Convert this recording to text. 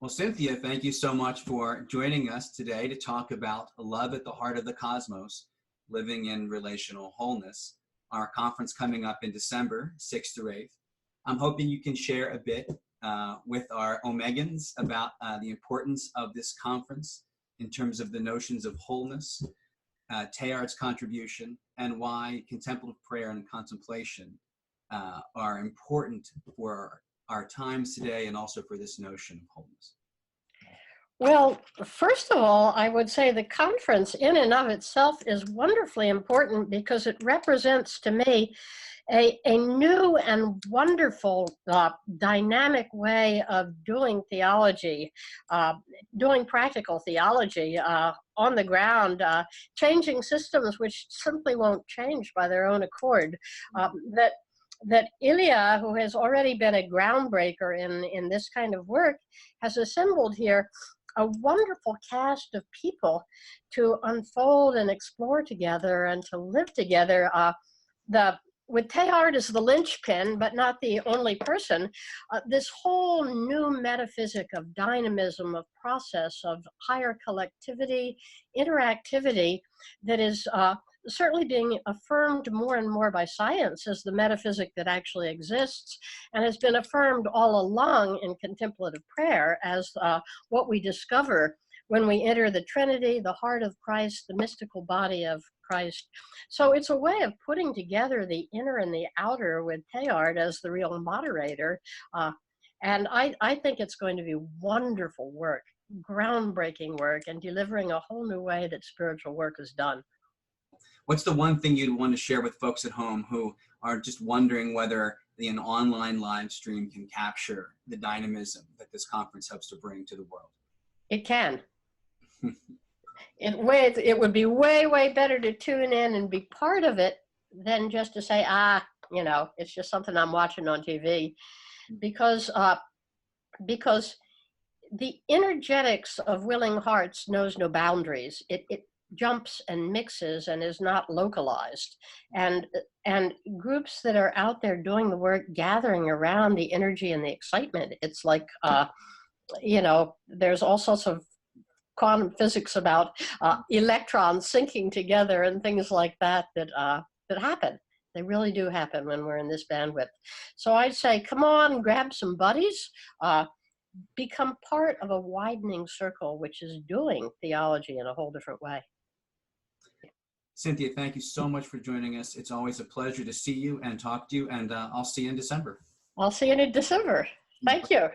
Well, Cynthia, thank you so much for joining us today to talk about love at the heart of the cosmos, living in relational wholeness. Our conference coming up in December 6th through 8th. I'm hoping you can share a bit with our Omegans about the importance of this conference in terms of the notions of wholeness, Teilhard's contribution, and why contemplative prayer and contemplation are important for our times today and also for this notion of wholeness. Well, first of all, I would say the conference in and of itself is wonderfully important because it represents to me a new and wonderful dynamic way of doing theology, doing practical theology on the ground, changing systems which simply won't change by their own accord. That Ilya, who has already been a groundbreaker in this kind of work, has assembled here a wonderful cast of people to unfold and explore together and to live together. With Teilhard as the linchpin, but not the only person, this whole new metaphysic of dynamism, of process, of higher collectivity, interactivity that is certainly being affirmed more and more by science as the metaphysic that actually exists, and has been affirmed all along in contemplative prayer as what we discover when we enter the Trinity, the heart of Christ, the mystical body of Christ. So it's a way of putting together the inner and the outer with Teilhard as the real moderator. And I think it's going to be wonderful work, groundbreaking work, and delivering a whole new way that spiritual work is done. What's the one thing you'd want to share with folks at home who are just wondering whether an online live stream can capture the dynamism that this conference helps to bring to the world? It can. It would be way, way better to tune in and be part of it than just to say, it's just something I'm watching on TV. Because the energetics of willing hearts knows no boundaries. It jumps and mixes and is not localized. And groups that are out there doing the work, gathering around the energy and the excitement, it's like, there's all sorts of quantum physics about electrons syncing together and things like that happen. They really do happen when we're in this bandwidth. So I'd say, come on, grab some buddies, become part of a widening circle, which is doing theology in a whole different way. Cynthia, thank you so much for joining us. It's always a pleasure to see you and talk to you, and I'll see you in December. I'll see you in December. Thank you.